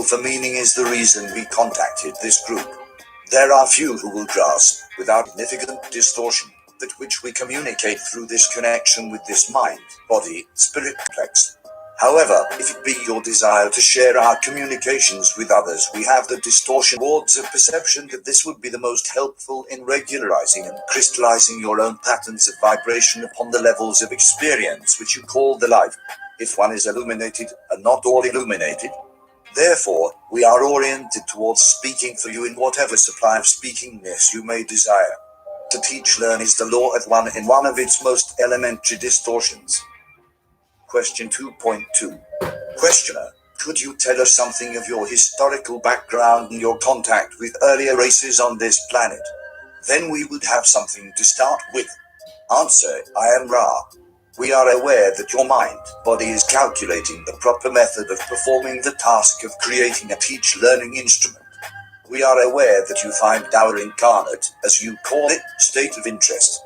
for meaning is the reason we contacted this group. There are few who will grasp, without significant distortion, that which we communicate through this connection with this mind, body, spirit complex. However, if it be your desire to share our communications with others, we have the distortion towards a perception that this would be the most helpful in regularizing and crystallizing your own patterns of vibration upon the levels of experience which you call the life. If one is illuminated, and not all illuminated. Therefore, we are oriented towards speaking for you in whatever supply of speakingness you may desire. To teach learn is the law of one in one of its most elementary distortions. Question 2.2. Questioner, could you tell us something of your historical background and your contact with earlier races on this planet? Then we would have something to start with. Answer, I am Ra. We are aware that your mind, body is calculating the proper method of performing the task of creating a teach-learning instrument. We are aware that you find our incarnate, as you call it, state of interest.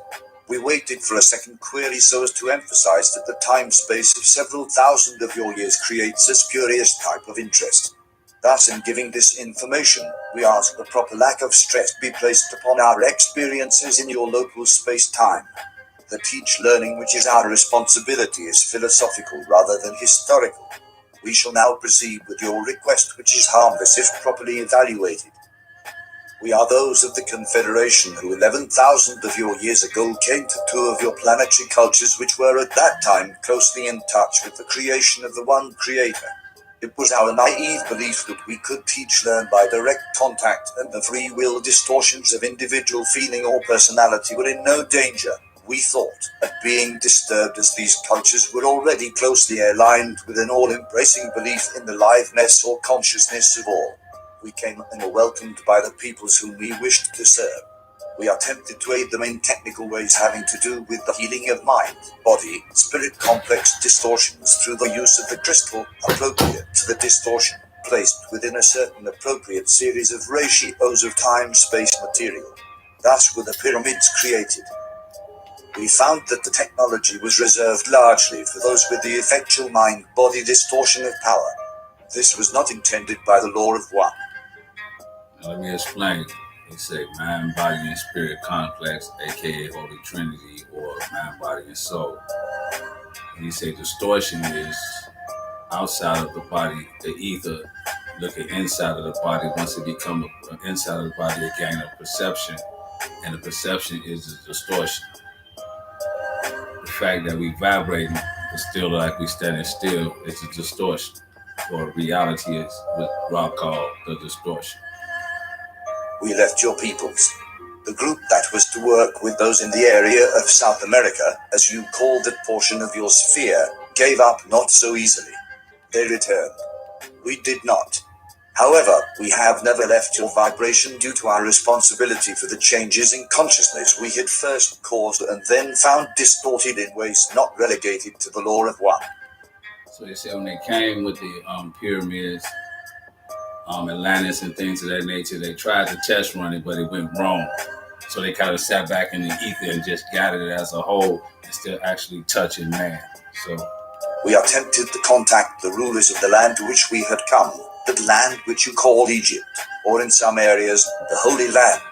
We waited for a second query so as to emphasize that the time-space of several thousand of your years creates a spurious type of interest. Thus, in giving this information, we ask the proper lack of stress be placed upon our experiences in your local space-time. The teach-learning which is our responsibility is philosophical rather than historical. We shall now proceed with your request, which is harmless if properly evaluated. We are those of the Confederation who 11,000 of your years ago came to two of your planetary cultures which were at that time closely in touch with the creation of the one Creator. It was our naive belief that we could teach-learn by direct contact and the free will distortions of individual feeling or personality were in no danger. We thought, at being disturbed as these cultures were already closely aligned with an all-embracing belief in the liveness or consciousness of all. We came and were welcomed by the peoples whom we wished to serve. We are tempted to aid them in technical ways having to do with the healing of mind, body, spirit complex distortions through the use of the crystal appropriate to the distortion, placed within a certain appropriate series of ratios of time-space material. Thus were the pyramids created. We found that the technology was reserved largely for those with the effectual mind-body distortion of power. This was not intended by the law of one. Now let me explain. They say mind, body, and spirit complex, aka Holy Trinity, or mind, body, and soul. And he say distortion is outside of the body, the ether, looking inside of the body. Once it becomes inside of the body, it gains a perception, and the perception is a distortion. The fact that we vibrating but still like we standing still is a distortion, or reality is what Rob called the distortion. We left your peoples. The group that was to work with those in the area of South America, as you called that portion of your sphere, gave up not so easily. They returned. We did not. However, we have never left your vibration due to our responsibility for the changes in consciousness we had first caused and then found distorted in ways not relegated to the law of one. So they said when they came with the pyramids, Atlantis and things of that nature, they tried to test run it, but it went wrong. So they kind of sat back in the ether and just gathered it as a whole instead of actually touching man. So we are tempted to contact the rulers of the land to which we had come, the land which you call Egypt, or in some areas, the Holy Land.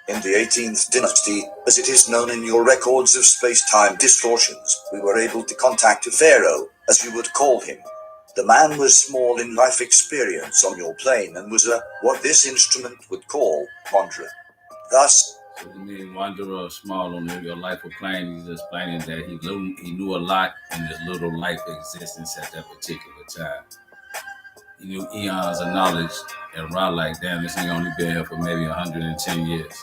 In the 18th dynasty, as it is known in your records of space-time distortions, we were able to contact a pharaoh, as you would call him. The man was small in life experience on your plane and was what this instrument would call, wanderer. Thus, so you mean wanderer or small on your life of plane, he's just explaining that he knew a lot in his little life existence at that particular time. He knew eons of knowledge, and Ra like, damn, this ain't only been here for maybe 110 years.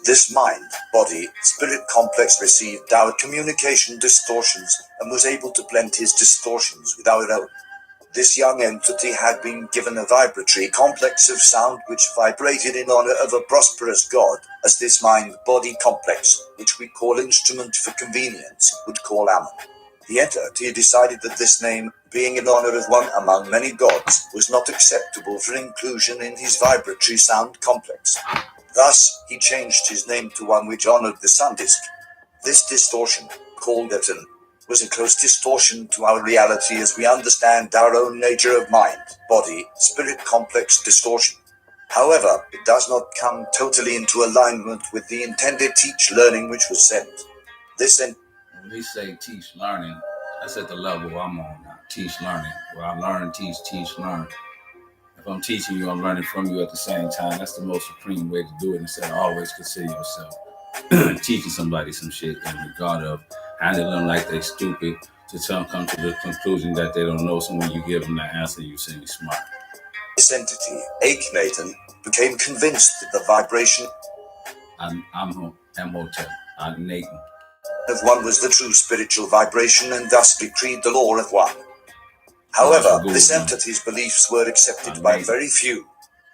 This mind, body, spirit complex received our communication distortions and was able to blend his distortions with our own. This young entity had been given a vibratory complex of sound which vibrated in honor of a prosperous god, as this mind-body complex, which we call instrument for convenience, would call Ammon. The entity decided that this name, being in honor of one among many gods, was not acceptable for inclusion in his vibratory sound complex. Thus, he changed his name to one which honored the sun disk. This distortion, called Eton, was a close distortion to our reality as we understand our own nature of mind, body, spirit complex distortion. However, it does not come totally into alignment with the intended teach learning which was sent. When we say teach learning, that's at the level I'm on now. Teach learning. Where I learn, teach, learn. If I'm teaching you, I'm learning from you at the same time. That's the most supreme way to do it instead of always consider yourself teaching somebody some shit in regard of handling them like they stupid to come to the conclusion that they don't know. So when you give them the answer, you say you're smart. This entity, Akhenaten, became convinced that the vibration Amhotep, Nathan. Of one was the true spiritual vibration and thus decreed the law of one. However, this entity's beliefs were accepted by very few.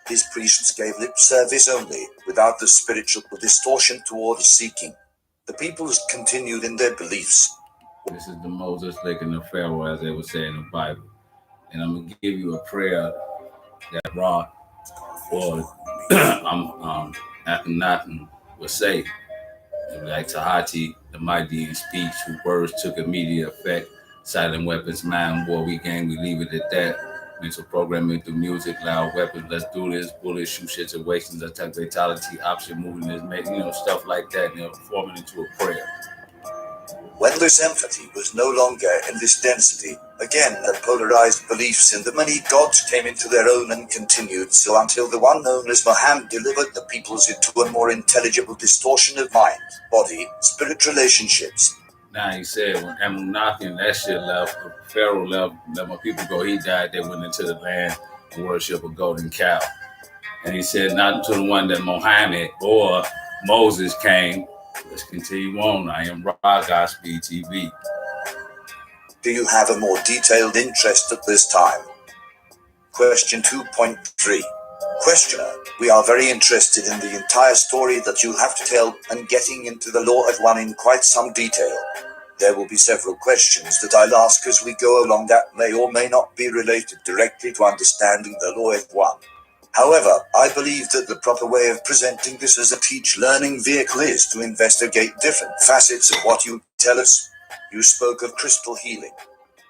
His priests gave lip service only, without the spiritual distortion towards seeking. The peoples continued in their beliefs. This is the Moses licking the Pharaoh, as they would say in the Bible. And I'm going to give you a prayer that Ra or Akhenaten would say. Like Tahati, the mighty in speech, whose words took immediate effect. Silent weapons, mind war, we gang, we leave it at that. Mental programming through music, loud weapons, let's do this, bullets, shoot situations, attack fatality, option movement is made, stuff like that, forming into a prayer. When this empathy was no longer in this density, again the polarized beliefs in the many gods came into their own and continued so until the one known as Muhammad delivered the peoples into a more intelligible distortion of mind, body, spirit relationships. Now he said when Amunnakin, that shit left, Pharaoh left, let my people go, he died, they went into the land to worship a golden cow. And he said not until the one that Muhammad or Moses came. Let's continue on. I am Ra, Godspeed TV. Do you have a more detailed interest at this time? Question 2.3. Questioner, we are very interested in the entire story that you have to tell and getting into the law of one in quite some detail. There will be several questions that I'll ask as we go along that may or may not be related directly to understanding the law of one. However, I believe that the proper way of presenting this as a teach-learning vehicle is to investigate different facets of what you tell us. You spoke of crystal healing.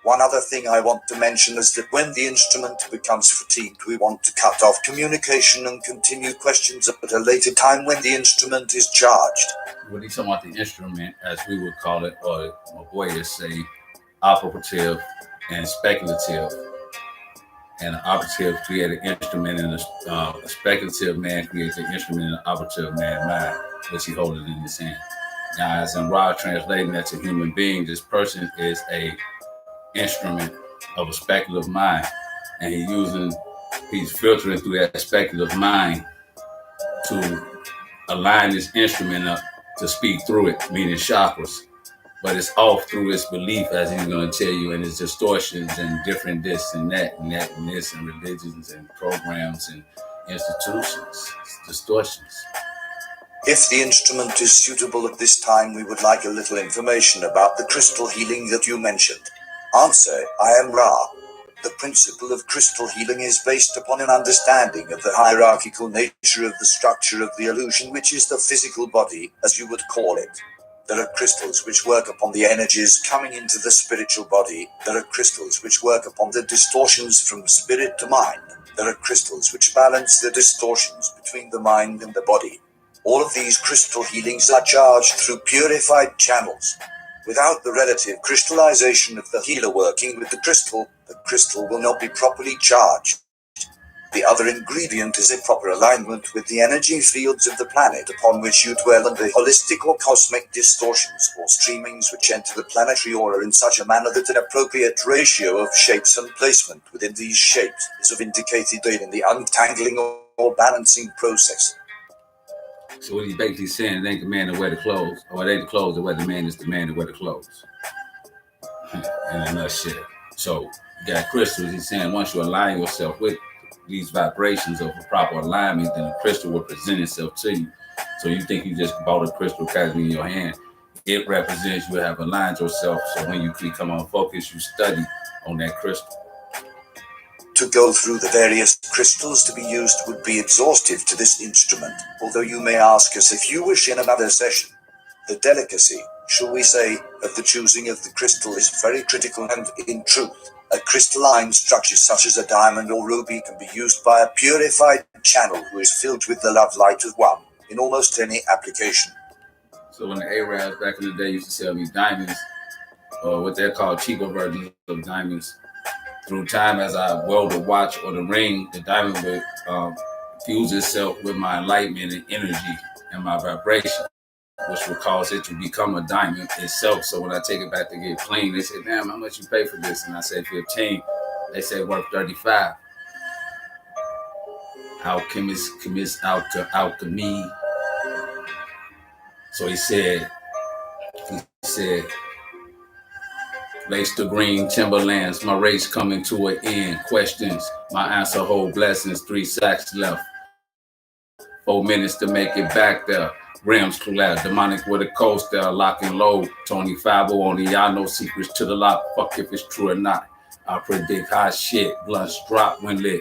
One other thing I want to mention is that when the instrument becomes fatigued, we want to cut off communication and continue questions at a later time when the instrument is charged. When he's talking about the instrument, as we would call it, or my boy would say, operative and speculative. And an operative creates an instrument, and a speculative man creates an instrument in an operative man's mind, which he holds it in his hand. Now, as in Ra translating that to human being, this person is a instrument of a speculative mind, and he's filtering through that speculative mind to align this instrument up to speak through it, meaning chakras. But it's off through its belief, as he's going to tell you, and its distortions and different this and that and that and this and religions and programs and institutions, distortions. If the instrument is suitable at this time, we would like a little information about the crystal healing that you mentioned. Answer, I am Ra. The principle of crystal healing is based upon an understanding of the hierarchical nature of the structure of the illusion, which is the physical body, as you would call it. There are crystals which work upon the energies coming into the spiritual body. There are crystals which work upon the distortions from spirit to mind. There are crystals which balance the distortions between the mind and the body. All of these crystal healings are charged through purified channels. Without the relative crystallization of the healer working with the crystal will not be properly charged. The other ingredient is a proper alignment with the energy fields of the planet upon which you dwell and the holistic or cosmic distortions or streamings which enter the planetary aura in such a manner that an appropriate ratio of shapes and placement within these shapes is of indicated aid in the untangling or balancing process. So what he's basically saying, it ain't the man that wear the clothes, or it ain't the clothes that wear the man, it's the man that wear the clothes. In a nutshell. So you got crystals, he's saying once you align yourself with these vibrations of a proper alignment, then the crystal will present itself to you. So you think you just bought a crystal carrying in your hand. It represents you have aligned yourself. So when you become on focus, you study on that crystal. To go through the various crystals to be used would be exhaustive to this instrument, although you may ask us if you wish in another session. The delicacy, shall we say, of the choosing of the crystal is very critical, and in truth, a crystalline structure such as a diamond or ruby can be used by a purified channel who is filled with the love light of one in almost any application. So when the Arabs back in the day used to sell me diamonds, or what they're called cheaper versions of diamonds, through time as I weld the watch or the ring, the diamond would fuse itself with my enlightenment and energy and my vibration, which would cause it to become a diamond itself. So when I take it back to get clean, they say, damn, how much you pay for this? And I say 15. They say worth 35. Alchemist alchemy. So he said, lace the green timberlands, my race coming to an end. Questions, my answer hold blessings, 3 sacks left. 4 minutes to make it back there. Rims collapse, demonic with a coaster, lock and load. Tony 5 only, y'all know secrets to the lock. Fuck if it's true or not. I predict hot shit, blunts drop when lit.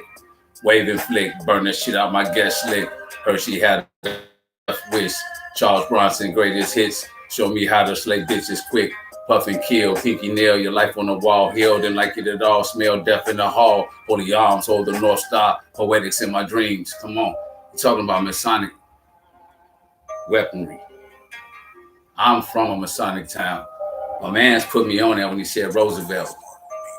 Wave and flick, burn the shit out my guest slick. Hershey had a wish. Charles Bronson, greatest hits. Show me how to slay bitches quick. Puff and kill, pinky nail, your life on the wall. Healed and like it at all. Smell death in the hall. Holy arms, hold the North Star. Poetics in my dreams. Come on. We're talking about Masonic weaponry. I'm from a Masonic town. My man's put me on that when he said Roosevelt.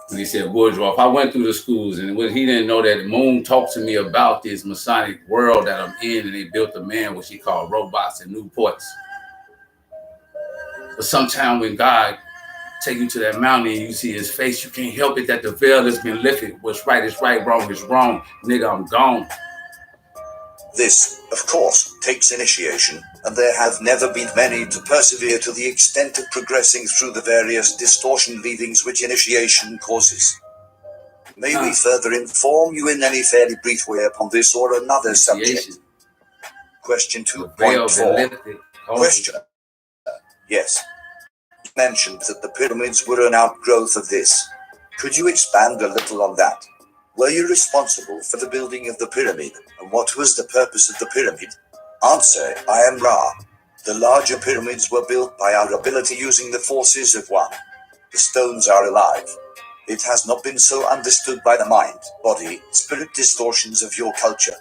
When he said Woodruff. I went through the schools, and he didn't know that Moon talked to me about this Masonic world that I'm in, and they built a man, which he called robots and Newports. But sometime when God take you to that mountain and you see his face, you can't help it that the veil has been lifted. What's right is right, wrong is wrong. Nigga, I'm gone. This, of course, takes initiation, and there have never been many to persevere to the extent of progressing through the various distortion leavings which initiation causes. May we further inform you in any fairly brief way upon this or another subject? Question 2.4. Question. Yes. You mentioned that the pyramids were an outgrowth of this. Could you expand a little on that? Were you responsible for the building of the pyramid, and what was the purpose of the pyramid? Answer, I am Ra. The larger pyramids were built by our ability using the forces of one. The stones are alive. It has not been so understood by the mind, body, spirit distortions of your culture.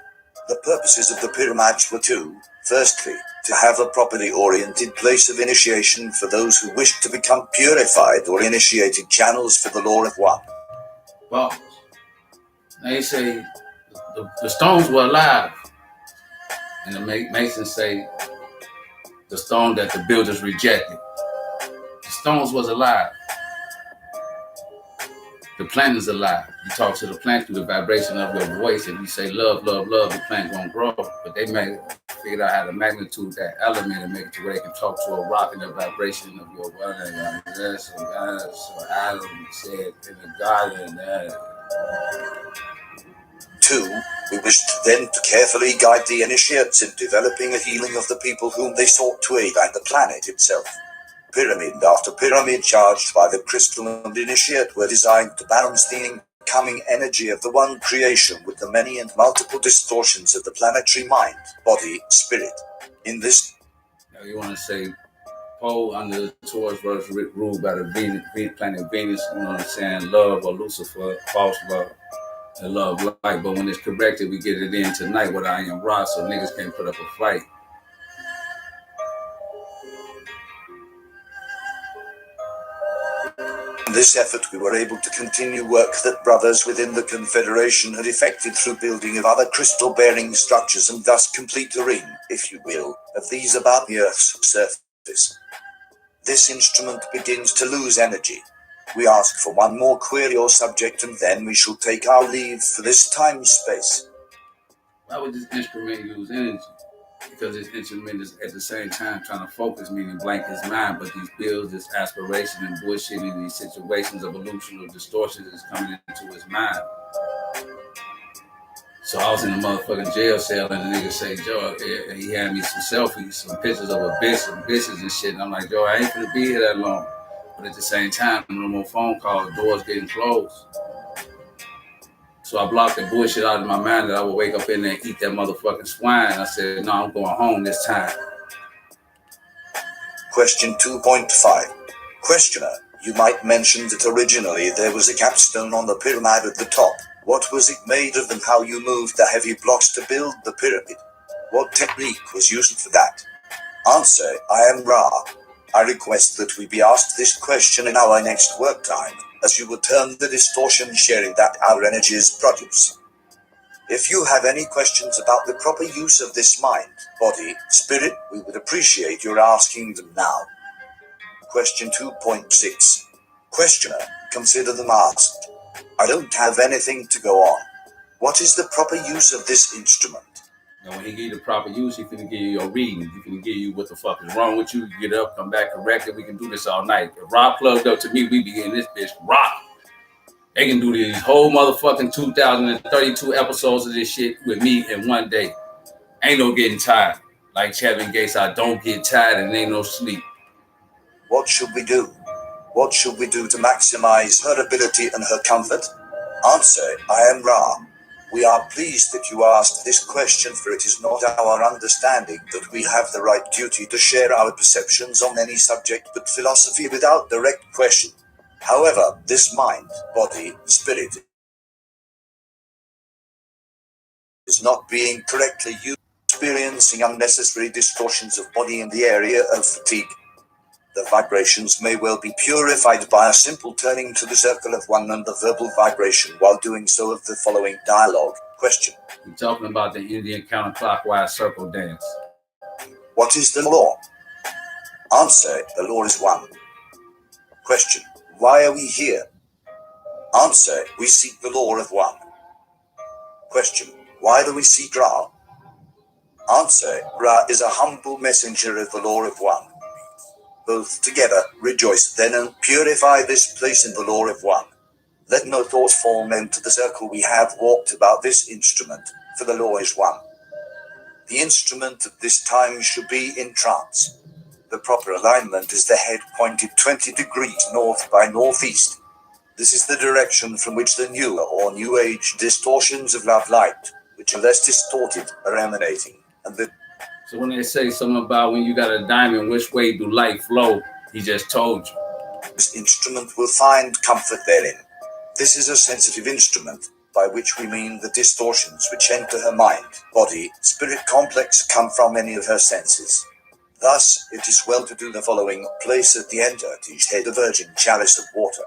The purposes of the pyramids were two. Firstly, to have a properly oriented place of initiation for those who wished to become purified or initiated channels for the law of one. Well, they say the stones were alive. And the Masons say the stone that the builders rejected. The stones was alive. The plant is alive. You talk to the plant through the vibration of your voice, and you say love, love, love, the plant won't grow. But they figured out how to magnitude that element and make it to where they can talk to a rock in the vibration of your word. So Adam said in the garden that. 2. We wished then to carefully guide the initiates in developing a healing of the people whom they sought to aid and the planet itself. Pyramid after pyramid charged by the crystal and initiate were designed to balance the incoming energy of the one creation with the many and multiple distortions of the planetary mind, body, spirit. In this... Now you want to say, Poe under the Taurus verse ruled by the planet Venus, you know what I'm saying, love or Lucifer, false love. And love light, but when it's corrected, we get it in tonight with I am Ra, so niggas can't put up a fight. In this effort, we were able to continue work that brothers within the Confederation had effected through building of other crystal-bearing structures and thus complete a ring, if you will, of these about the Earth's surface. This instrument begins to lose energy. We ask for one more query or subject, and then we shall take our leave for this time-space. Why would this instrument use energy? Because this instrument is at the same time trying to focus, meaning blank his mind, but these bills, this aspiration and bullshit in these situations of illusional distortions is coming into his mind. So I was in a motherfucking jail cell, and the nigga say, Joe, he had me some selfies, some pictures of a bitch, some bitches and shit, and I'm like, Joe, I ain't gonna be here that long. But at the same time, no more phone calls, doors getting closed. So I blocked the bullshit out of my mind that I would wake up in there and eat that motherfucking swine. I said, no, I'm going home this time. Question 2.5. Questioner, you might mention that originally there was a capstone on the pyramid at the top. What was it made of and how you moved the heavy blocks to build the pyramid? What technique was used for that? Answer, I am Ra. I request that we be asked this question in our next work time, as you will turn the distortion sharing that our energies produce. If you have any questions about the proper use of this mind, body, spirit, we would appreciate your asking them now. Question 2.6. Questioner, consider them asked. I don't have anything to go on. What is the proper use of this instrument? Now, when he give you the proper use, he finna give you your reading. He finna give you what the fuck is wrong with you. Get up, come back, correct it. We can do this all night. If Rob plugged up to me, we be getting this bitch rock. They can do these whole motherfucking 2,032 episodes of this shit with me in one day. Ain't no getting tired. Like Chevin Gates, I don't get tired and ain't no sleep. What should we do? What should we do to maximize her ability and her comfort? Answer, I am Ra. We are pleased that you asked this question, for it is not our understanding that we have the right duty to share our perceptions on any subject but philosophy without direct question. However, this mind, body, spirit is not being correctly used, experiencing unnecessary distortions of body in the area of fatigue. The vibrations may well be purified by a simple turning to the circle of one and the verbal vibration while doing so of the following dialogue. Question. We're talking about the Indian counterclockwise circle dance. What is the law? Answer, the law is one. Question. Why are we here? Answer, we seek the law of one. Question. Why do we seek Ra? Answer, Ra is a humble messenger of the law of one. Both together, rejoice then and purify this place in the law of one. Let no thought form into the circle we have walked about this instrument, for the law is one. The instrument at this time should be in trance. The proper alignment is the head pointed 20 degrees north by northeast. This is the direction from which the newer or new age distortions of love light, which are less distorted, are emanating, and the So when they say something about when you got a diamond, which way do light flow? He just told you. This instrument will find comfort therein. This is a sensitive instrument, by which we mean the distortions which enter her mind, body, spirit complex come from any of her senses. Thus, it is well to do the following. Place at the end at each head a virgin chalice of water.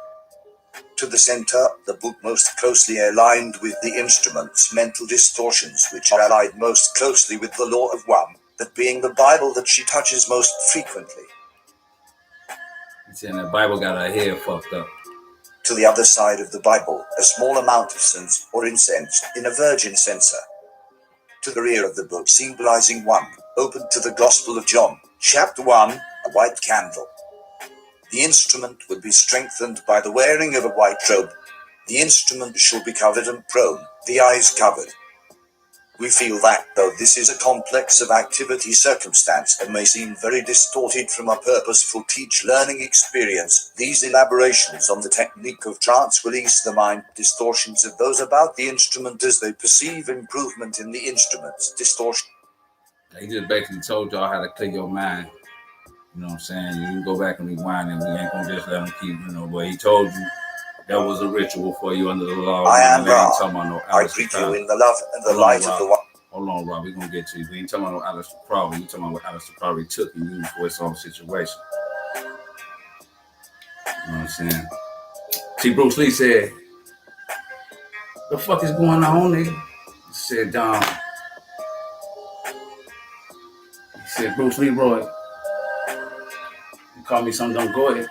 To the center, the book most closely aligned with the instrument's mental distortions, which are allied most closely with the law of one, that being the Bible that she touches most frequently. He's saying the Bible got her head fucked up. To the other side of the Bible, a small amount of scent or incense in a virgin censer. To the rear of the book, symbolizing one, open to the Gospel of John, chapter 1, a white candle. The instrument will be strengthened by the wearing of a white robe. The instrument shall be covered and prone, the eyes covered. We feel that, though this is a complex of activity circumstance and may seem very distorted from a purposeful learning experience, these elaborations on the technique of trance will ease the mind distortions of those about the instrument as they perceive improvement in the instrument's distortion. He just basically told y'all how to clear your mind. You know what I'm saying? You can go back and rewind and we ain't gonna just let him keep, but he told you that was a ritual for you under the law. I am Ra. No I greet you in the love and the light of the one. Hold on, Rob. We're gonna get to you. We ain't talking about no Aleister Crowley. We talking about what Aleister Crowley took and used for its own situation. You know what I'm saying? See, Bruce Lee said, "The fuck is going on, nigga?" He said, he said, Bruce Leroy, you call me something, don't go ahead.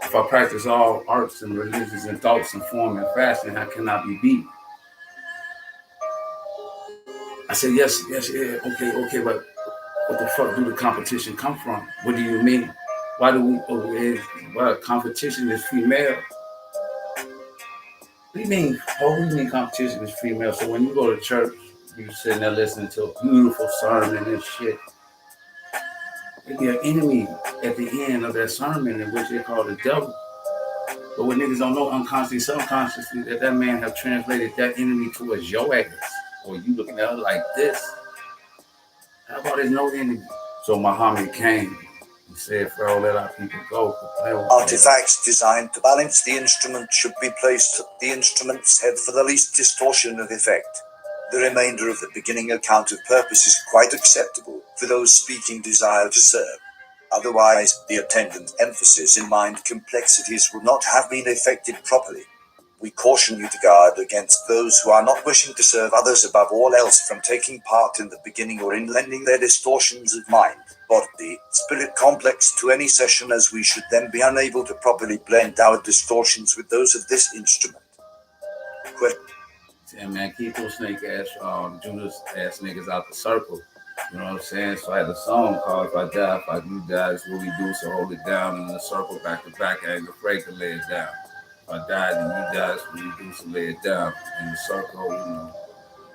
If I practice all arts and religions and thoughts and form and fasting, I cannot be beat. I said, yes, yeah, okay, but what the fuck do the competition come from? What do you mean? Why do we, well, competition is female? What do you mean? What do you mean competition is female? So when you go to church, you sitting there listening to a beautiful sermon and shit. There'd be an enemy at the end of that sermon in which they call the devil. But what niggas don't know unconsciously, subconsciously, that man have translated that enemy towards your ass. Or you looking at her like this. How about there's no enemy? So Muhammad came. He said, Pharaoh, let our people go. Artifacts designed to balance the instrument should be placed at the instrument's head for the least distortion of effect. The remainder of the beginning account of purpose is quite acceptable for those speaking desire to serve. Otherwise, the attendant emphasis in mind complexities would not have been effected properly. We caution you to guard against those who are not wishing to serve others above all else from taking part in the beginning or in lending their distortions of mind, body, spirit complex to any session, as we should then be unable to properly blend our distortions with those of this instrument. Yeah, man, keep those snake ass, Judas ass niggas out the circle. You know what I'm saying? So I had a song called If I Die, If I Do Die, it's what we do, so hold it down in the circle back to back. I ain't afraid to lay it down. If I died and you died, it's what we do, so lay it down in the circle, you know.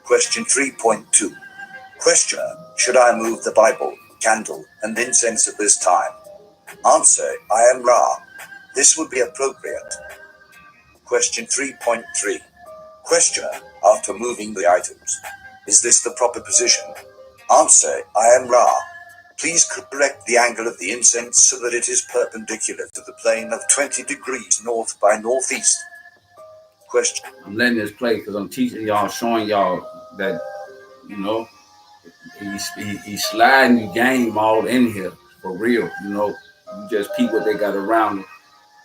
Question 3.2. Questioner, should I move the Bible, candle, and incense at this time? Answer, I am Ra. This would be appropriate. Question 3.3. Questioner, after moving the items, is this the proper position? Answer, I am Ra. Please correct the angle of the incense so that it is perpendicular to the plane of 20 degrees north by northeast. Question. I'm letting this play because I'm teaching y'all, showing y'all that, you know, he's sliding the game all in here for real. You know, you just peep what they got around them,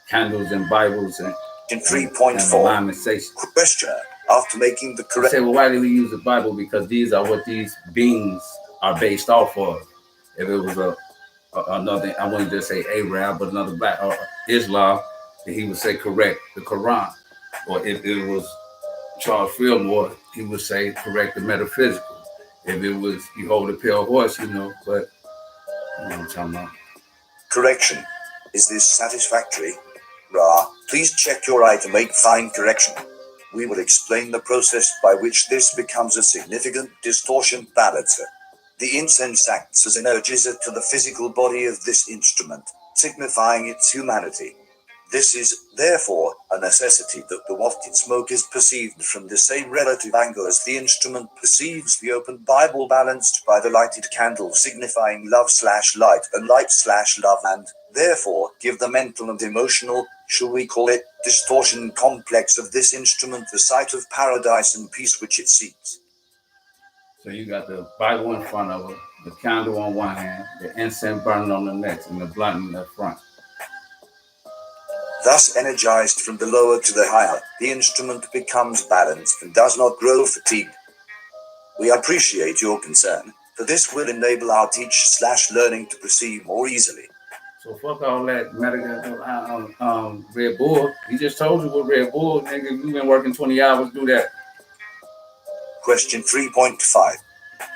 candles and Bibles and 3.4. Questioner, after making the correct. I say, well, why do we use the Bible? Because these are what these beings are based off of. If it was another, I wouldn't just say Arab, but another black or Islam, then he would say correct the Quran. Or if it was Charles Fillmore, he would say correct the metaphysical. If it was you hold a pale horse, you know, but you know what I'm talking about. Correction. Is this satisfactory? Ra, please check your eye to make fine correction. We will explain the process by which this becomes a significant distortion balancer. The incense acts as an energizer to the physical body of this instrument, signifying its humanity. This is, therefore, a necessity that the wafted smoke is perceived from the same relative angle as the instrument perceives the open Bible, balanced by the lighted candle, signifying love/light and light/love, and, therefore, give the mental and emotional, shall we call it, distortion complex of this instrument the sight of paradise and peace which it seeks. So you got the Bible in front of her, the candle on one hand, the incense burning on the next, and the blunt in the front. Thus energized from the lower to the higher, the instrument becomes balanced and does not grow fatigued. We appreciate your concern, for this will enable our teach/learning to proceed more easily. So fuck all that Red Bull. He just told you what Red Bull, nigga. You've been working 20 hours, do that. Question 3.5.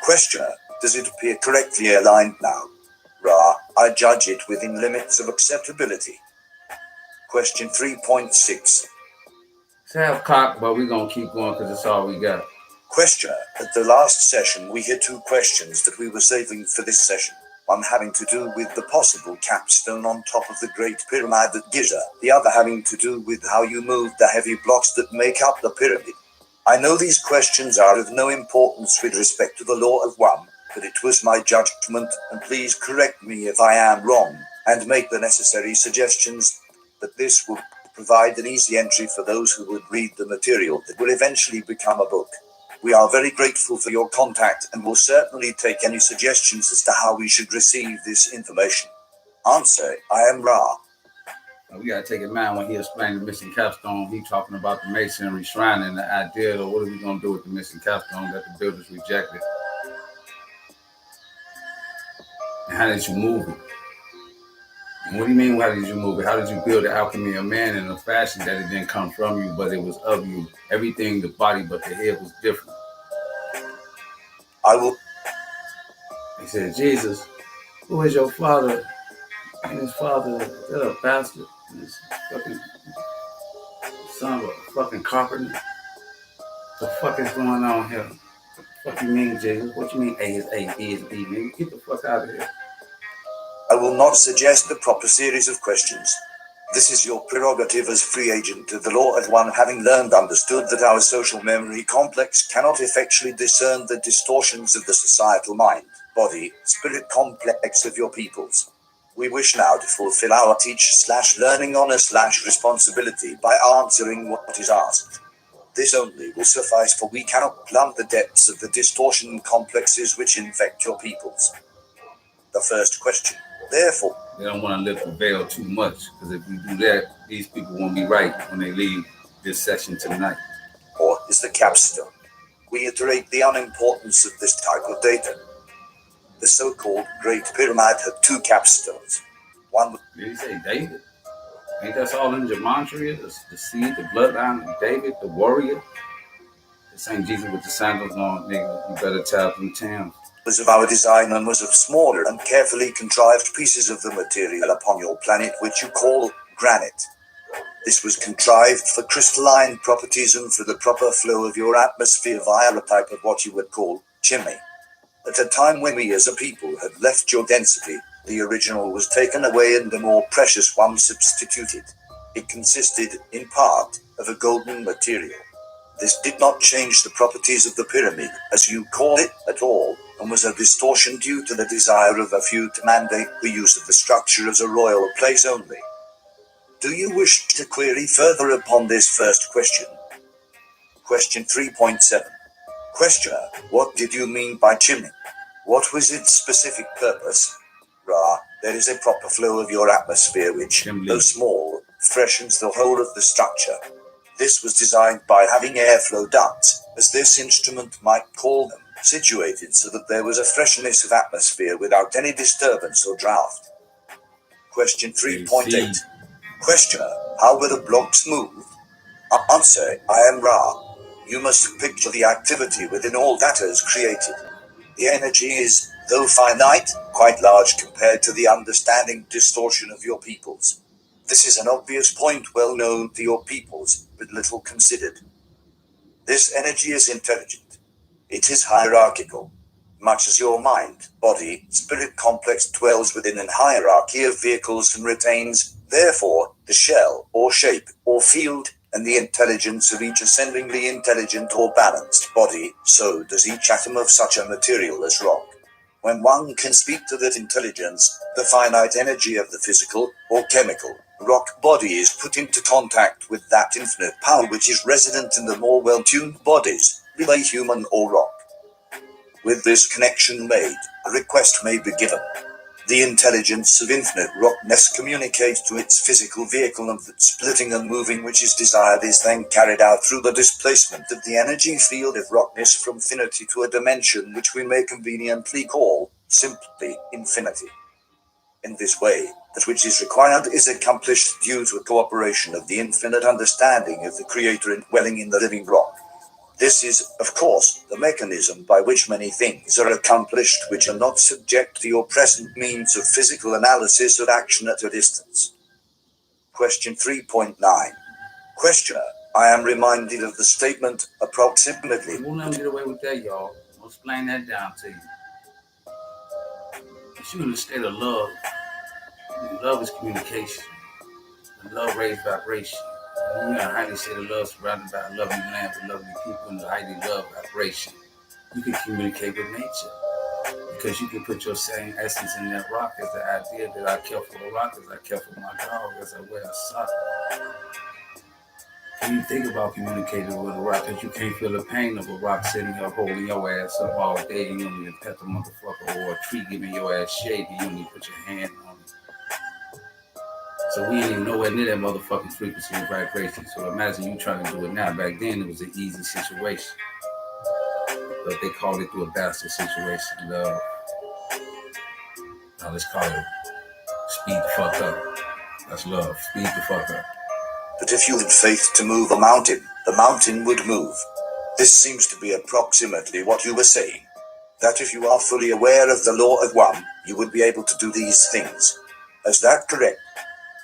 Questioner, does it appear correctly aligned now? Ra, I judge it within limits of acceptability. Question 3.6. It's half cocked, but we're going to keep going because that's all we got. Questioner, at the last session we had two questions that we were saving for this session. One having to do with the possible capstone on top of the Great Pyramid at Giza, the other having to do with how you moved the heavy blocks that make up the pyramid. I know these questions are of no importance with respect to the law of one, but it was my judgment, and please correct me if I am wrong, and make the necessary suggestions, but this will provide an easy entry for those who would read the material that will eventually become a book. We are very grateful for your contact and will certainly take any suggestions as to how we should receive this information. Answer, I am Ra. Now we got to take in mind when he explained the missing capstone, he talking about the masonry shrine and the idea of what are we going to do with the missing capstone that the builders rejected. And how did you move it? And what do you mean, how did you move it? How did you build the alchemy of man in a fashion that it didn't come from you, but it was of you? Everything, the body, but the head was different. I will. He said, Jesus, who is your father? And his father, they're a bastard. And his fucking son of a fucking carpenter. What the fuck is going on here? What the fuck you mean, Jesus? What you mean A is A, B is B, man? Get the fuck out of here. I will not suggest the proper series of questions. This is your prerogative as free agent of the law of one, having learned, understood that our social memory complex cannot effectually discern the distortions of the societal mind, body, spirit complex of your peoples. We wish now to fulfill our teach/learning honor/responsibility by answering what is asked. This only will suffice, for we cannot plumb the depths of the distortion complexes which infect your peoples. The first question, therefore. They don't want to lift the veil too much, because if we do that, these people won't be right when they leave this session tonight. Or is the capstone. We iterate the unimportance of this type of data. The so-called Great Pyramid had two capstones. One. Did he say David? Ain't that all in Gematria? The seed, the bloodline of David, the warrior? This ain't Jesus with the sandals on, nigga. You better tap them towns. Was of our design and was of smaller and carefully contrived pieces of the material upon your planet, which you call granite. This was contrived for crystalline properties and for the proper flow of your atmosphere via a type of what you would call chimney. At a time when we as a people had left your density, the original was taken away and a more precious one substituted. It consisted, in part, of a golden material. This did not change the properties of the pyramid, as you call it, at all, and was a distortion due to the desire of a few to mandate the use of the structure as a royal place only. Do you wish to query further upon this first question? Question 3.7. Questioner, what did you mean by chimney? What was its specific purpose? Ra, there is a proper flow of your atmosphere which, though small, freshens the whole of the structure. This was designed by having airflow ducts, as this instrument might call them, situated so that there was a freshness of atmosphere without any disturbance or draft. Question 3.8. Questioner, how were the blocks moved? Answer, I am Ra. You must picture the activity within all that is created. The energy is, though finite, quite large compared to the understanding distortion of your peoples. This is an obvious point well known to your peoples, but little considered. This energy is intelligent. It is hierarchical. Much as your mind, body, spirit complex dwells within an hierarchy of vehicles and retains, therefore, the shell, or shape, or field, and the intelligence of each ascendingly intelligent or balanced body, so does each atom of such a material as rock. When one can speak to that intelligence, the finite energy of the physical, or chemical, rock body is put into contact with that infinite power which is resident in the more well-tuned bodies, be they human or rock. With this connection made, a request may be given. The intelligence of infinite rockness communicates to its physical vehicle, and that splitting and moving which is desired is then carried out through the displacement of the energy field of rockness from infinity to a dimension which we may conveniently call, simply, infinity. In this way, that which is required is accomplished due to a cooperation of the infinite understanding of the Creator indwelling in the living rock. This is, of course, the mechanism by which many things are accomplished which are not subject to your present means of physical analysis of action at a distance. Question 3.9. Questioner, I am reminded of the statement, approximately. We'll never get away with that, y'all. I'll explain that down to you. If you're in a state of love, love is communication. And love raises vibration. When you're in a highly state of love, surrounded by a lovely land with lovely people in the highly love vibration, you can communicate with nature. Because you can put your same essence in that rock as the idea that I care for the rock, as I care for my dog, as I wear a sock. When you think about communicating with a rock, because you can't feel the pain of a rock sitting here holding your ass up all day, and you don't even pet the motherfucker, or a tree giving your ass shade, and you don't even put your hand on it. So we ain't even nowhere near that motherfucking frequency and vibration. So imagine you trying to do it now. Back then, it was an easy situation. But they called it through a bastard situation. Love. Now let's call it speed the fuck up. That's love. Speed the fuck up. But if you had faith to move a mountain, the mountain would move. This seems to be approximately what you were saying. That if you are fully aware of the law of one, you would be able to do these things. Is that correct?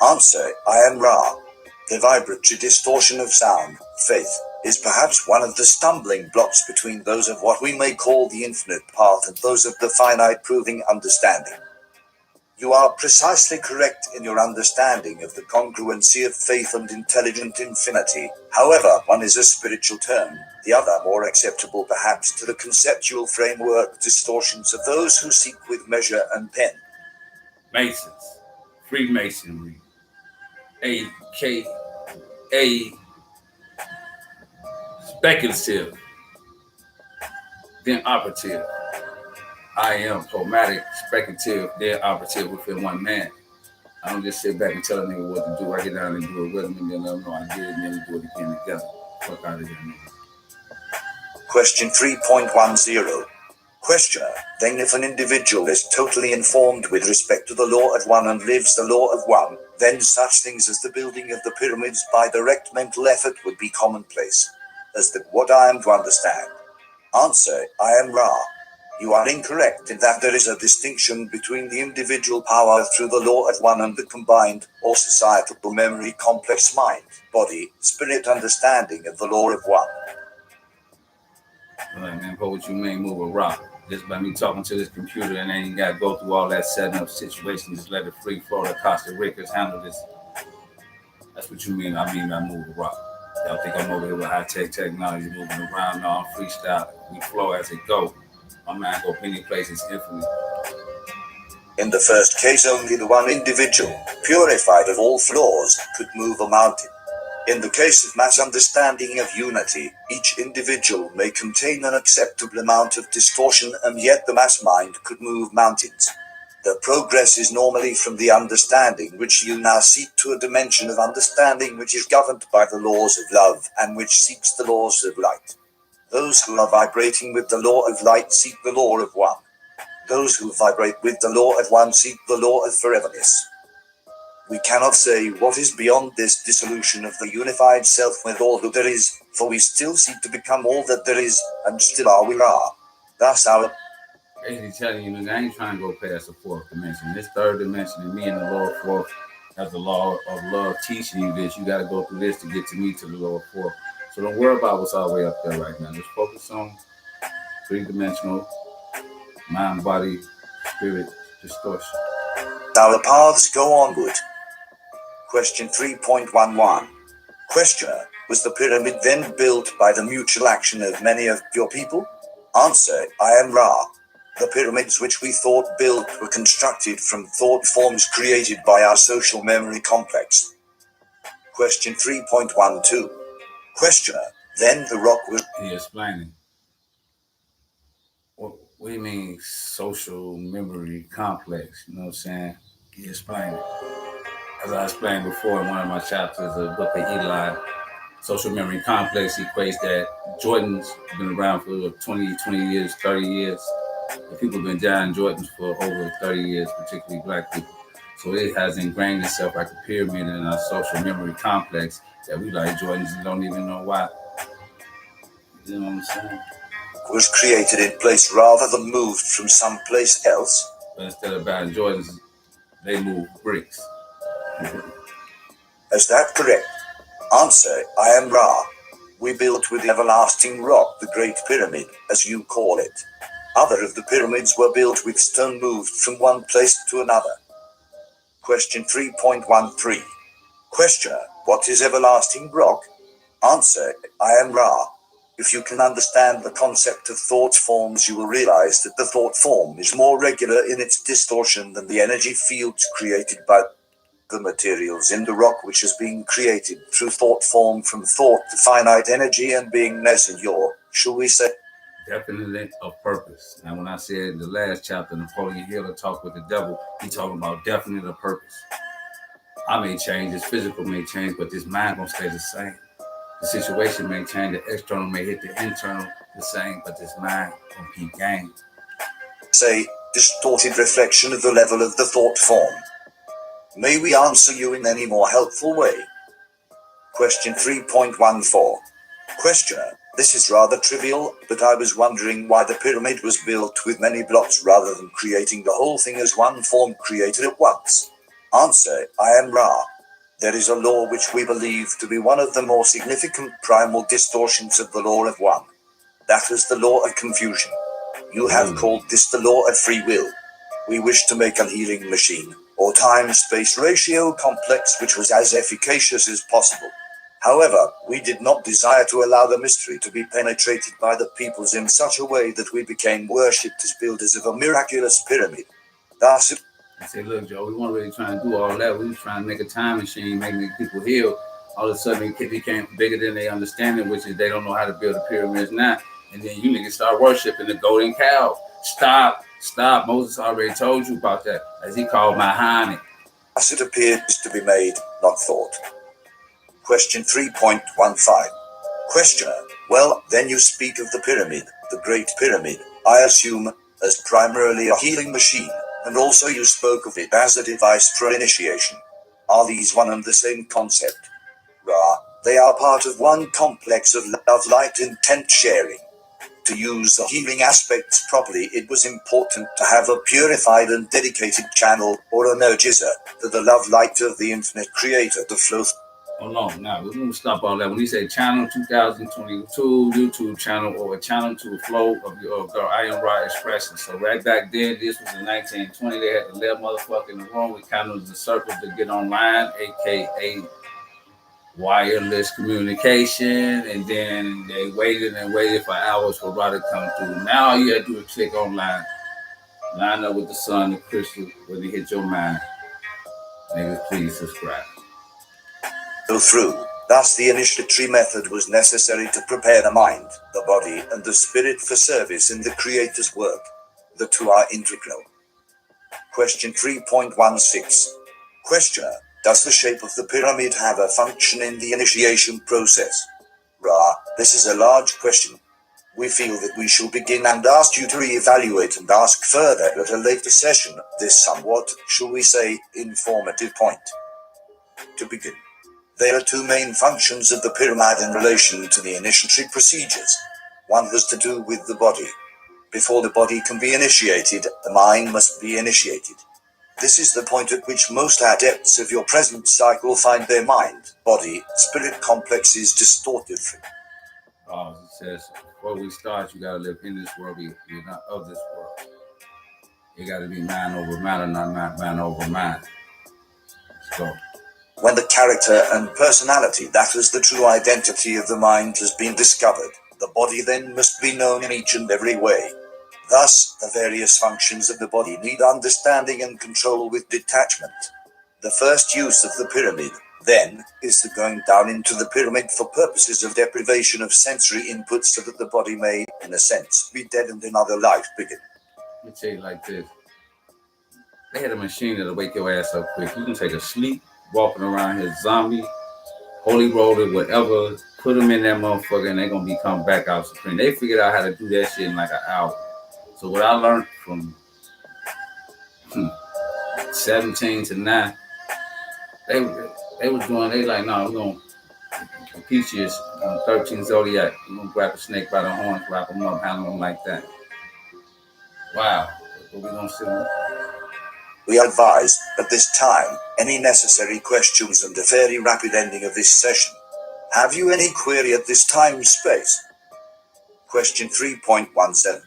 Answer, I am Ra. The vibratory distortion of sound, faith, is perhaps one of the stumbling blocks between those of what we may call the infinite path and those of the finite proving understanding. You are precisely correct in your understanding of the congruency of faith and intelligent infinity. However, one is a spiritual term, the other more acceptable perhaps to the conceptual framework distortions of those who seek with measure and pen. Masons. Freemasonry, aka speculative, then operative. I am pragmatic, speculative, then operative within one man. I don't just sit back and tell a nigga what to do. I get down and do it with him, and then let them know I did it, and then we do it again together. Fuck out of here, nigga. Question 3.10. Questioner. Then if an individual is totally informed with respect to the law of one and lives the law of one, then such things as the building of the pyramids by direct mental effort would be commonplace. As the what I am to understand. Answer. I am Ra. You are incorrect in that there is a distinction between the individual power through the law of one and the combined, or societal memory complex mind, body, spirit understanding of the law of one. All right, man, what you mean move a rock? Just by me talking to this computer and then you gotta go through all that setting up situation, just let it free flow. The Costa Ricans handle this. That's what you mean. I mean I move a rock. Y'all think I'm over here with high-tech technology moving around? No, I'm freestyle. We flow as it go. My man go many places infinitely. In the first case, only the one individual, purified of all flaws, could move a mountain. In the case of mass understanding of unity, each individual may contain an acceptable amount of distortion, and yet the mass mind could move mountains. The progress is normally from the understanding which you now seek to a dimension of understanding which is governed by the laws of love and which seeks the laws of light. Those who are vibrating with the law of light seek the law of one. Those who vibrate with the law of one seek the law of foreverness. We cannot say what is beyond this dissolution of the unified self with all that there is, for we still seek to become all that there is, and still are we are. Thus our... Basically telling you, nigga, I ain't trying to go past the fourth dimension. This third dimension, and me and the lower fourth, as the law of love teaching you this, you got to go through this to get to me to the lower fourth. So don't worry about what's all the way up there right now. Just focus on three-dimensional mind, body, spirit, distortion. Our paths go onward. Question 3.11. Questioner. Was the pyramid then built by the mutual action of many of your people? Answer. I am Ra. The pyramids which we thought built were constructed from thought forms created by our social memory complex. Question 3.12. Questioner. Then the rock was... He explaining. What do you mean social memory complex? You know what I'm saying? He explained it. As I explained before in one of my chapters of Book of Eli, social memory complex equates that Jordan's been around for 20 years, 30 years. The people have been down Jordans for over 30 years, particularly black people. So it has ingrained itself like a pyramid in our social memory complex that we like Jordans and don't even know why. You know what I'm saying? Was created in place rather than moved from someplace else. But instead of buying Jordans, they move bricks. Is that correct? Answer, I am Ra. We built with the everlasting rock the Great Pyramid, as you call it. Other of the pyramids were built with stone moved from one place to another. Question 3.13. Questioner, what is everlasting rock? Answer, I am Ra. If you can understand the concept of thought forms, you will realize that the thought form is more regular in its distortion than the energy fields created by the materials in the rock, which is being created through thought form from thought to finite energy and beingness and your, shall we say, definitely of purpose. Now, when I said in the last chapter, Napoleon Hill talk with the devil, he talking about definite of purpose. I may change, this physical may change, but this mind gonna stay the same. The situation may change, the external may hit the internal the same, but this mind gonna keep game. Say, distorted reflection of the level of the thought form. May we answer you in any more helpful way? Question 3.14. Questioner, this is rather trivial, but I was wondering why the pyramid was built with many blocks rather than creating the whole thing as one form created at once. Answer, I am Ra. There is a law which we believe to be one of the more significant primal distortions of the law of one. That is the law of confusion. You have called this the law of free will. We wish to make a healing machine, or time-space ratio complex which was as efficacious as possible. However, we did not desire to allow the mystery to be penetrated by the peoples in such a way that we became worshipped as builders of a miraculous pyramid. Thus, I say, look, Joe, we weren't really trying to do all that. We was trying to make a time machine, making people heal. All of a sudden, it became bigger than they understanding, which is they don't know how to build the pyramids now. And then you niggas start worshiping the golden cow. Stop. Moses already told you about that, as he called my honey. As it appears to be made, not thought. Question 3.15. Questioner. Well, then you speak of the pyramid, the Great Pyramid, I assume, as primarily a healing machine, and also you spoke of it as a device for initiation. Are these one and the same concept? Ra, they are part of one complex of love, light, intent sharing. To use the healing aspects properly, it was important to have a purified and dedicated channel, or energizer, for the love light of the infinite creator to flow through. Hold on, now we're gonna stop all that. When he say channel 2022 YouTube channel or a channel to the flow of your girl I Am Ra expression. So right back then, this was in 1920. They had to let motherfucker in the room with candles and circles to get online, aka wireless communication, and then they waited for hours for Ra to come through. Now all you had to do is click online, line up with the sun, the crystal, where they hit your mind. Niggas, please subscribe. Go through. Thus, the initiatory method was necessary to prepare the mind, the body, and the spirit for service in the Creator's work. The two are integral. Question 3.16. Questioner. Does the shape of the pyramid have a function in the initiation process? Ra, this is a large question. We feel that we shall begin and ask you to re-evaluate and ask further at a later session, this somewhat, shall we say, informative point. To begin. There are two main functions of the pyramid in relation to the initiatory procedures. One has to do with the body. Before the body can be initiated, the mind must be initiated. This is the point at which most adepts of your present cycle find their mind, body, spirit complexes distorted. Oh, it says, before we start, you gotta live in this world, you're not of this world. You gotta be mind over matter, not mind over mind. Let's go. When the character and personality, that is the true identity of the mind, has been discovered, the body then must be known in each and every way. Thus, the various functions of the body need understanding and control with detachment. The first use of the pyramid, then, is the going down into the pyramid for purposes of deprivation of sensory input so that the body may, in a sense, be dead and another life begin. Let me tell you like this. They had a machine that'll wake your ass up quick. You can take a sleep, walking around here, zombie, holy roller, whatever, put them in that motherfucker and they're going to come back out supreme. They figured out how to do that shit in like an hour. So what I learned from 17 to 9, they was doing, they like, no, we're going to Peaches on 13 Zodiac. We're going to grab a snake by the horns, wrap them up, handle them like that. Wow. What we going to see? We advise, at this time, any necessary questions and a very rapid ending of this session. Have you any query at this time space? Question 3.17.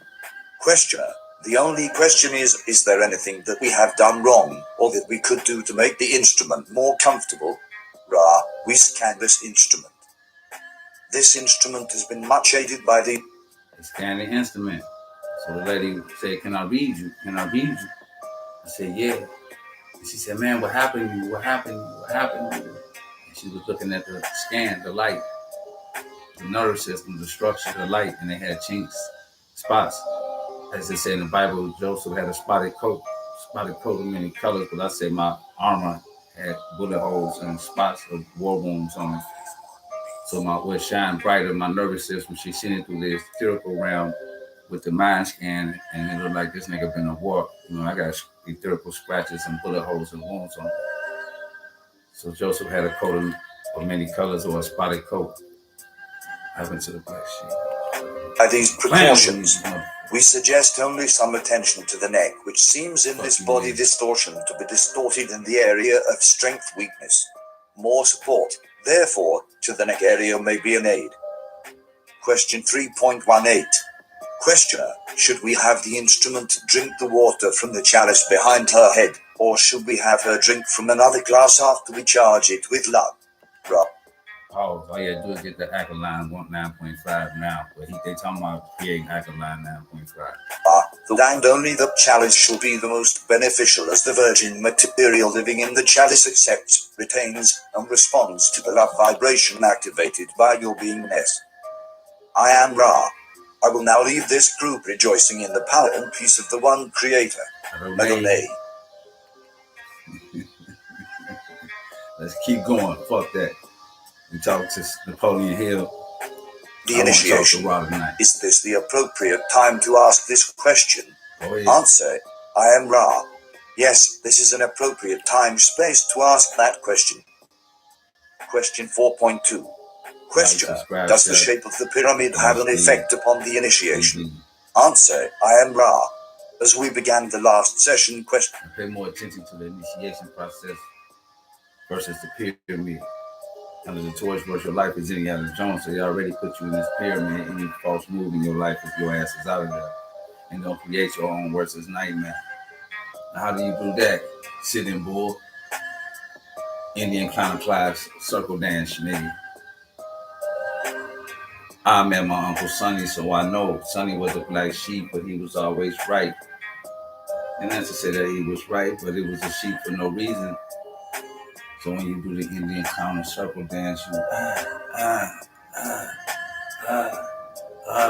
Questioner. The only question is there anything that we have done wrong, or that we could do to make the instrument more comfortable? Ra, we scan this instrument. This instrument has been much aided by the... They scanned the instrument. So the lady said, can I read you? Can I read you? I said, yeah. And she said, man, what happened to you? What happened to you? What happened to you? And she was looking at the scan, the light, the nervous system, the structure, the light, and they had chinks, spots. As they say in the Bible, Joseph had a spotted coat of many colors, but I say my armor had bullet holes and spots of war wounds on it. So my would shine brighter. My nervous system, she seen it through the etherical realm with the mind scan, and it looked like this nigga been a war. You know, I got etherical scratches and bullet holes and wounds on it. So Joseph had a coat of many colors, or a spotted coat. Happened to the black sheep. By these precautions, we suggest only some attention to the neck, which seems in this body distortion to be distorted in the area of strength weakness. More support, therefore, to the neck area may be an aid. Question 3.18. Questioner, should we have the instrument drink the water from the chalice behind her head, or should we have her drink from another glass after we charge it with love? Rob. Oh, all you had to do is get the alkaline 9.5 now, but they talking about creating alkaline 9.5. And only the chalice shall be the most beneficial, as the virgin material living in the chalice accepts, retains, and responds to the love vibration activated by your beingness. I am Ra. I will now leave this group rejoicing in the power and peace of the one creator. Adonai. Let's keep going. Fuck that. We talk to Napoleon Hill. The initiation. Is this the appropriate time to ask this question? Oh, yeah. Answer. I am Ra. Yes, this is an appropriate time space to ask that question. Question 4.2. Questioner. Does the shape of the pyramid have an effect upon the initiation? Answer. I am Ra. As we began the last session, question. Pay more attention to the initiation process versus the pyramid. Under the torch versus your life is Indiana Jones, so they already put you in this pyramid. Any false move in your life if your ass is out of there. And don't create your own worst nightmare. Now, how do you do that? Sitting bull, Indian counterclass, circle dance, nigga. I met my Uncle Sonny, so I know Sonny was a black sheep, but he was always right. And not to say that he was right, but it was a sheep for no reason. So when you do the Indian counter circle dance, you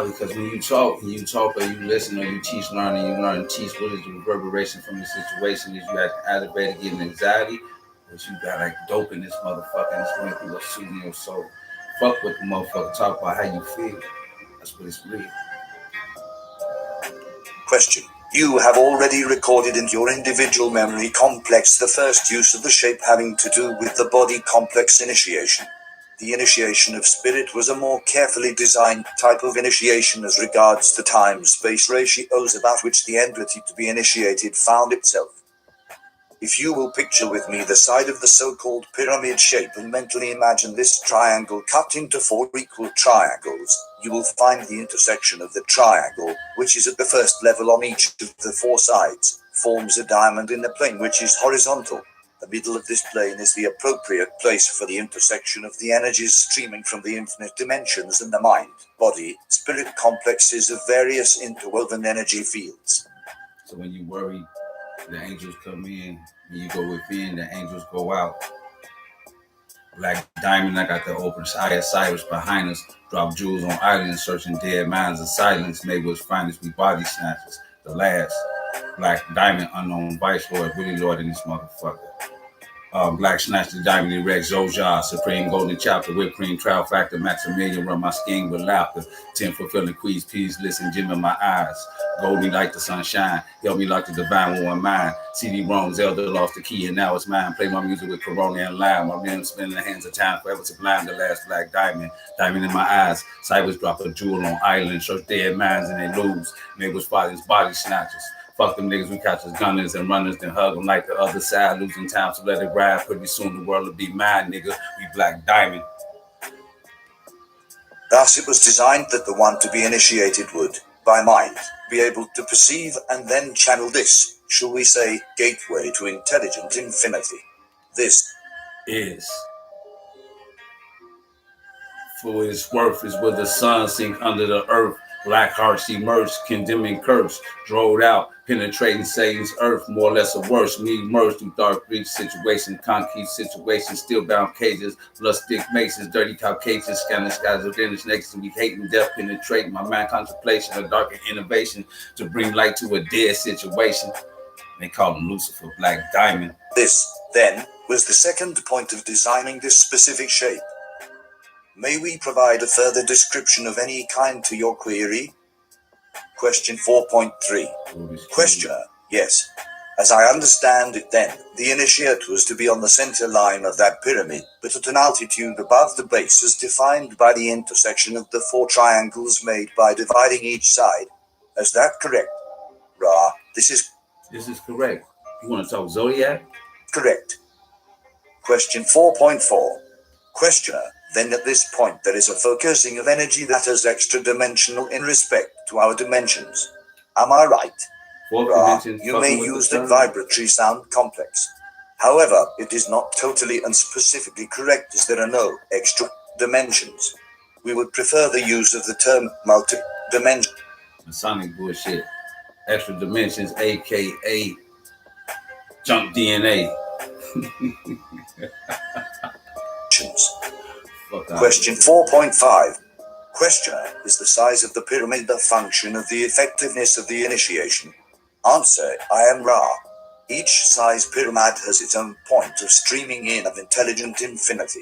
because when you talk or you listen or you teach, learn, and you learn and teach, what is the reverberation from the situation? Is you have aggravated, getting anxiety, but you got like dope in this motherfucker, and it's when people are shooting your soul. Fuck with the motherfucker, talk about how you feel. That's what it's real. Question. You have already recorded in your individual memory complex the first use of the shape having to do with the body complex initiation. The initiation of spirit was a more carefully designed type of initiation as regards the time-space ratios about which the entity to be initiated found itself. If you will picture with me the side of the so-called pyramid shape and mentally imagine this triangle cut into 4 equal triangles, you will find the intersection of the triangle, which is at the first level on each of the 4 sides, forms a diamond in the plane which is horizontal. The middle of this plane is the appropriate place for the intersection of the energies streaming from the infinite dimensions and the mind, body, spirit complexes of various interwoven energy fields. So when you worry, the angels come in, and you go within, the angels go out. Black Diamond, I got the open side Cyrus behind us, drop jewels on islands, searching dead minds of silence, made what's finest, we body snatchers. The last, Black Diamond, unknown vice lord, Willie Lord in this motherfucker. Black Snatch the Diamond Erect, Zoja, Supreme Golden Chapter, Whipped Cream, Trial Factor, Maximilian, run my skin with laughter. 10 fulfilling queens, peas, listen, gem in my eyes. Gold me like the sunshine, help me like the divine with one mind. CD-ROM, Zelda lost the key and now it's mine. Play my music with Corona and Lime. My men spin in the hands of time, forever sublime. The last Black Diamond, diamond in my eyes. Cybers drop a jewel on island, search dead minds and they lose. Niggas fathers, body snatchers. Fuck them niggas, we catch us gunners and runners, then hug them like the other side, losing time, so let it ride. Pretty soon the world will be mine, nigga. We Black Diamond. Thus it was designed that the one to be initiated would, by mind, be able to perceive and then channel this, shall we say, gateway to intelligent infinity. This is. For its worth is where the sun sink under the earth. Black hearts emerge, condemning curse, drove out, penetrating Satan's earth, more or less or worse. Me immersed through dark breach situation, concrete situations, still bound cages, blood stick maces, dirty Caucasians, scanning skies of Danish naked, and we hating death, penetrating my mind contemplation, a darker innovation to bring light to a dead situation. They call him Lucifer, Black Diamond. This, then, was the second point of designing this specific shape. May we provide a further description of any kind to your query? Question 4.3. Questioner, yes. As I understand it then, the initiate was to be on the center line of that pyramid, but at an altitude above the base as defined by the intersection of the 4 triangles made by dividing each side. Is that correct? Ra, this is correct. You want to talk Zodiac? Correct. Question 4.4. Questioner, then at this point there is a focusing of energy that is extra-dimensional in respect to our dimensions. Am I right? Ra, you may use the vibratory sound complex. However, it is not totally and specifically correct as there are no extra dimensions. We would prefer the use of the term multi-dimension. Masonic bullshit. extra dimensions, aka junk DNA. Question 4.5. Questioner, is the size of the pyramid a function of the effectiveness of the initiation? Answer, I am Ra. Each size pyramid has its own point of streaming in of intelligent infinity.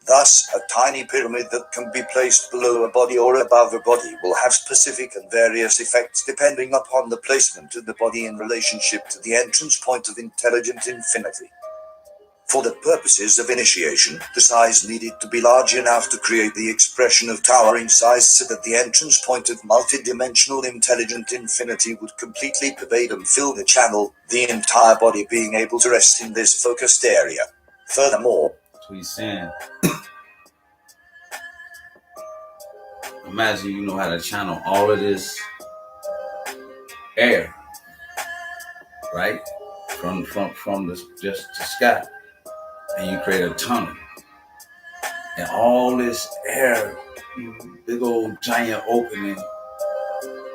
Thus, a tiny pyramid that can be placed below a body or above a body will have specific and various effects depending upon the placement of the body in relationship to the entrance point of intelligent infinity. For the purposes of initiation, the size needed to be large enough to create the expression of towering size so that the entrance point of multidimensional intelligent infinity would completely pervade and fill the channel, the entire body being able to rest in this focused area. Furthermore, that's what he's saying. Imagine you know how to channel all of this air, right? From the just the sky. And you create a tunnel. And all this air, big old giant opening,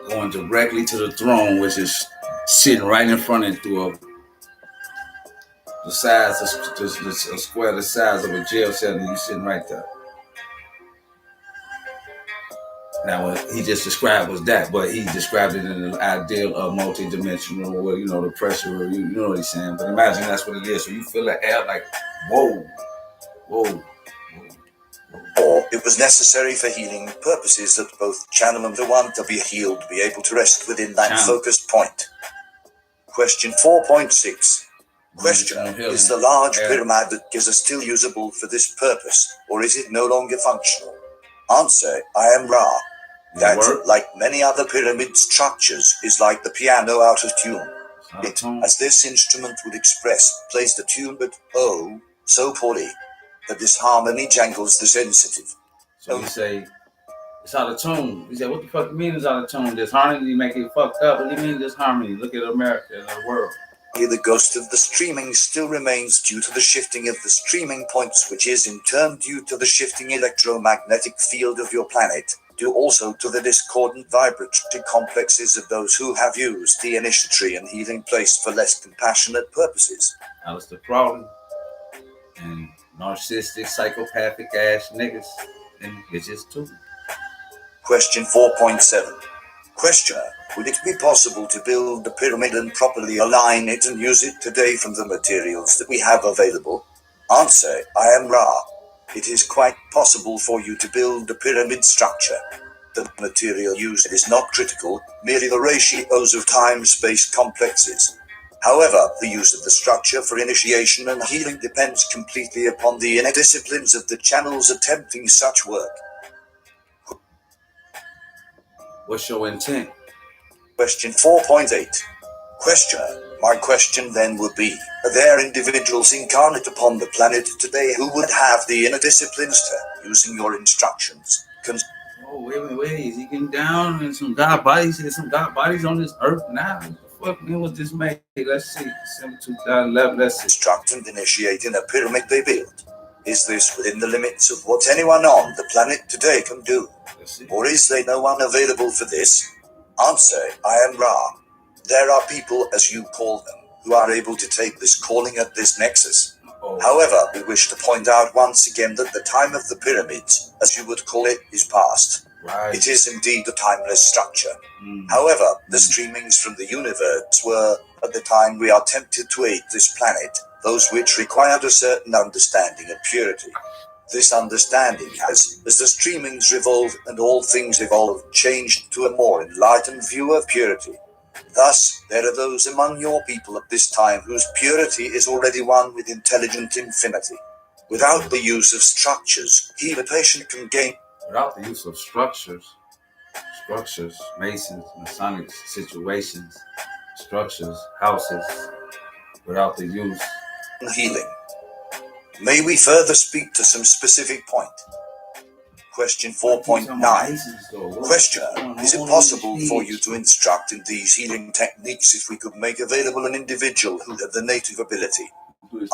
going directly to the throne, which is sitting right in front of through the size, a square the size of a jail cell, and you sitting right there. Now, what he just described was that, but he described it in an ideal of multi-dimensional, where, you know, the pressure, you know what he's saying. But imagine that's what it is. So you feel the air like, whoa. Or it was necessary for healing purposes that both channel and the one to be healed be able to rest within that focused point. Question 4.6. Questioner, is the large pyramid that is still usable for this purpose, or is it no longer functional? Answer, I am Ra. That, like many other pyramid structures, is like the piano out of tune. It, as this instrument would express, plays the tune but, oh, so poorly, that this harmony jangles the sensitive. So you say, it's out of tune. You say, what the fuck you mean it's out of tune? This harmony make it fucked up. What do you mean this harmony? Look at America and the world. The ghost of the streaming still remains due to the shifting of the streaming points, which is in turn due to the shifting electromagnetic field of your planet, due also to the discordant vibratory complexes of those who have used the initiatory and healing place for less compassionate purposes. That was the problem. And narcissistic, psychopathic ass niggas and bitches too. Question 4.7. Questioner, would it be possible to build the pyramid and properly align it and use it today from the materials that we have available? Answer, I am Ra. It is quite possible for you to build the pyramid structure. The material used is not critical, merely the ratios of time-space complexes. However, the use of the structure for initiation and healing depends completely upon the inner disciplines of the channels attempting such work. What's your intent? Question 4.8. Questioner, my question then would be, are there individuals incarnate upon the planet today who would have the inner disciplines to, using your instructions, oh, wait, is he getting down and some god bodies? There's some god bodies on this earth now. What the fuck, man, was this made? Let's see, 2011, let's see. Construct and initiate in a pyramid they build. Is this within the limits of what anyone on the planet today can do? Or is there no one available for this? Answer, I am Ra. There are people, as you call them, who are able to take this calling at this nexus. However, we wish to point out once again that the time of the pyramids, as you would call it, is past. Right. It is indeed a timeless structure. However, the streamings from the universe were, at the time we are tempted to aid this planet, those which required a certain understanding of purity. This understanding has, as the streamings revolve and all things evolve, changed to a more enlightened view of purity. Thus, there are those among your people at this time whose purity is already one with intelligent infinity. Without the use of structures, he the patient can gain. Without the use of structures, masons, Masonic situations, structures, houses, without the use healing. May we further speak to some specific point? Question 4.9. Questioner, is it possible for you to instruct in these healing techniques if we could make available an individual who had the native ability?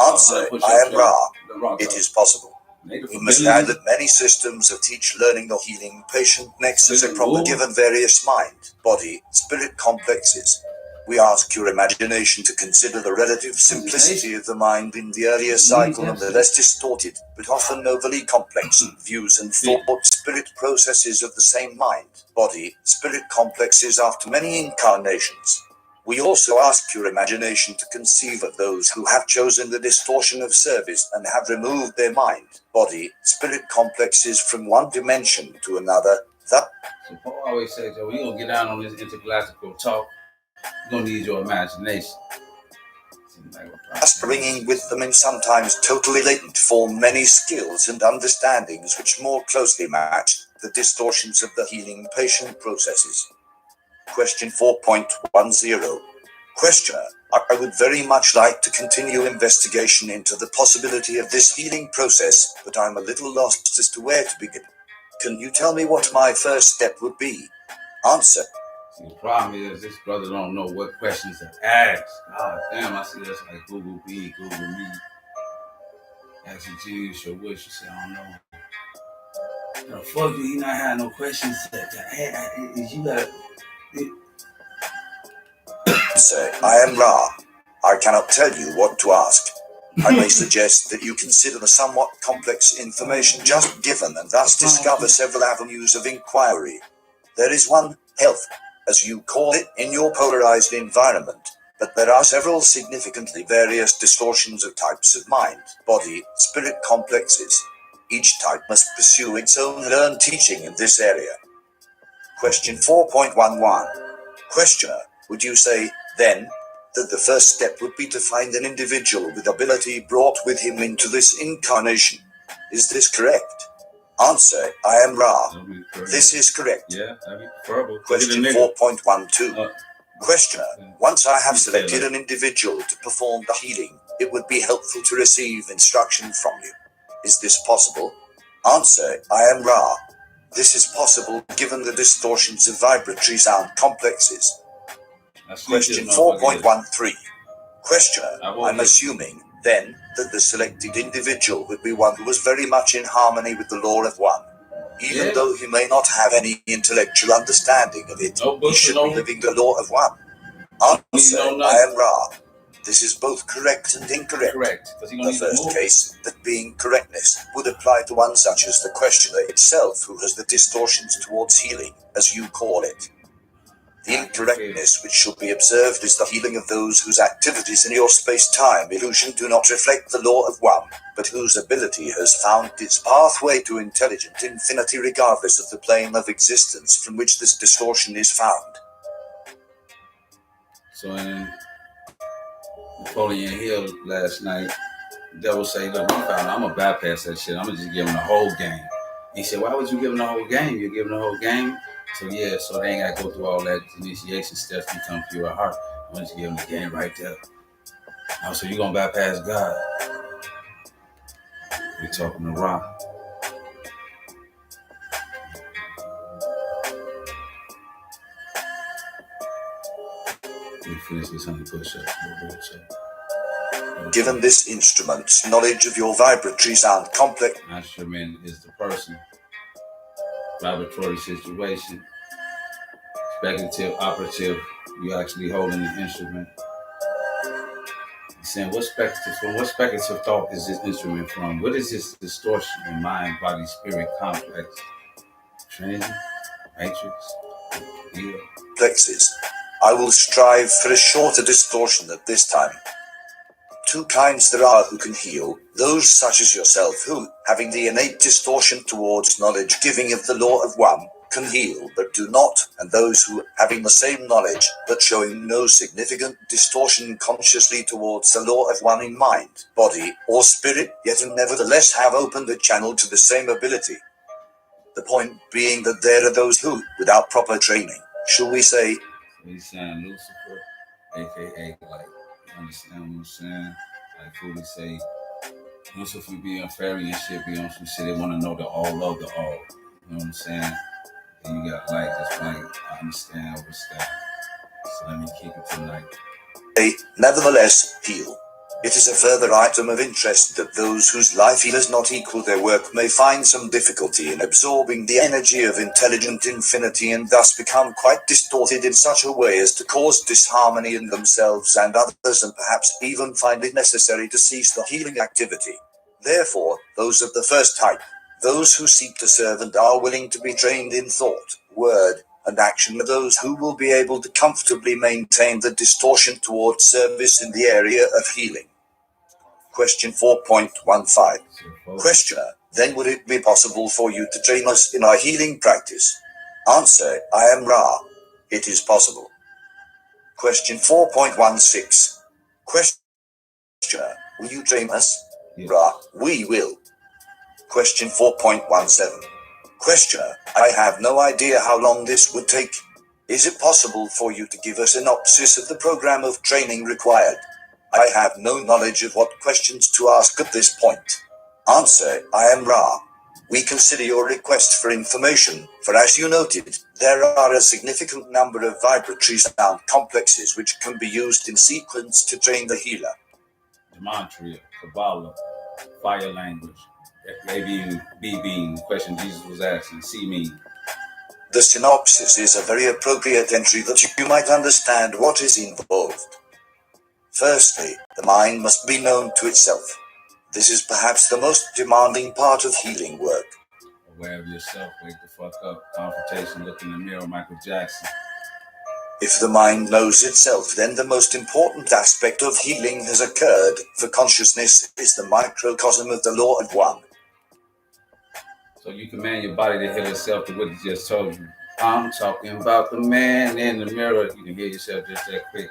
Answer, I am Ra. It is possible. We must add that many systems of teach learning the healing patient nexus are proper given various mind, body, spirit complexes. We ask your imagination to consider the relative simplicity of the mind in the earlier cycle and the less distorted, but often overly complex, views and thought spirit processes of the same mind, body, spirit complexes after many incarnations. We also ask your imagination to conceive of those who have chosen the distortion of service and have removed their mind, body, spirit complexes from one dimension to another. So Paul always says that when you're going to get down on this intergalactical talk, you're going to need your imagination. Thus bringing with them in sometimes totally latent form many skills and understandings which more closely match the distortions of the healing patient processes. Question 4.10. Questioner, I would very much like to continue investigation into the possibility of this healing process, but I'm a little lost as to where to begin. Can you tell me what my first step would be? Answer. See, the problem is this brother don't know what questions to ask. God damn, I see that's like Google B, Google me. Ask you Jesus your wish, you say, I don't know. The fuck do you not have no questions to ask? You gotta... Say, I am Ra. I cannot tell you what to ask. I may suggest that you consider the somewhat complex information just given and thus discover several avenues of inquiry. There is one, health, as you call it, in your polarized environment, but there are several significantly various distortions of types of mind, body, spirit complexes. Each type must pursue its own learned teaching in this area. Question 4.11. Questioner, would you say, then, that the first step would be to find an individual with ability brought with him into this incarnation? Is this correct? Answer, I am Ra. This is correct. Yeah, that'd be preferable. Question 4.12. Questioner, once I have selected an individual to perform the healing, it would be helpful to receive instruction from you. Is this possible? Answer, I am Ra. This is possible given the distortions of vibratory sound complexes. Question 4.13. Questioner, I'm assuming, then, that the selected individual would be one who was very much in harmony with the law of one. Even though he may not have any intellectual understanding of it, he should be living the law of one. Answer, I am Ra. This is both correct and incorrect. The first case, that being correctness, would apply to one such as the questioner itself who has the distortions towards healing, as you call it. The incorrectness which should be observed is the healing of those whose activities in your space-time illusion do not reflect the law of one, but whose ability has found its pathway to intelligent infinity regardless of the plane of existence from which this distortion is found. So in Napoleon Hill last night, the devil say, look, I'm going to bypass that shit. I'm going to just give him the whole game. He said, why would you give him the whole game? You're giving the whole game? So yeah, so they ain't got to go through all that initiation steps to come pure heart. I'm going to give them the game right there. Oh, so you're going to bypass God. We're talking to Ra. We finish this 100 push-ups. Given this instrument's knowledge of your vibratory sound complex. Instrument is the person. Vibratory situation. Speculative, operative, you actually holding the instrument. He's saying, what speculative thought is this instrument from? What is this distortion in mind, body, spirit, complex? Trinity, matrix, ego. Plexes. I will strive for a shorter distortion at this time. Two kinds there are who can heal, those such as yourself who, having the innate distortion towards knowledge giving of the law of one, can heal but do not, and those who, having the same knowledge, but showing no significant distortion consciously towards the law of one in mind, body, or spirit, yet nevertheless have opened a channel to the same ability. The point being that there are those who, without proper training, shall we say, he's saying Lucifer, aka, like, you understand what I'm saying? Like, who we say, Lucifer be a fairy and shit, be on some shit, they want to know the all of the all. You know what I'm saying? And you got light, just like, I understand what's that. So let me keep it tonight. They nevertheless heal. It is a further item of interest that those whose life does not equal their work may find some difficulty in absorbing the energy of intelligent infinity and thus become quite distorted in such a way as to cause disharmony in themselves and others, and perhaps even find it necessary to cease the healing activity. Therefore, those of the first type, those who seek to serve and are willing to be trained in thought, word, and action, are those who will be able to comfortably maintain the distortion toward service in the area of healing. Question 4.15. Questioner: then would it be possible for you to train us in our healing practice? Answer: I am Ra. It is possible. Question 4.16. Questioner: will you train us? Yes. Ra: we will. Question 4.17. Questioner: I have no idea how long this would take. Is it possible for you to give a synopsis of the program of training required? I have no knowledge of what questions to ask at this point. Answer: I am Ra. We consider your request for information, for as you noted, there are a significant number of vibratory sound complexes which can be used in sequence to train the healer. Gematria, Kabbalah, fire language, A-being, B-being, the question Jesus was asking, C-mean. The synopsis is a very appropriate entry that you might understand what is involved. Firstly, the mind must be known to itself. This is perhaps the most demanding part of healing work. Aware of yourself, wake the fuck up, confrontation, look in the mirror, Michael Jackson. If the mind knows itself, then the most important aspect of healing has occurred, for consciousness is the microcosm of the law of one. So you command your body to heal itself to what he just told you. I'm talking about the man in the mirror. You can hear yourself just that quick.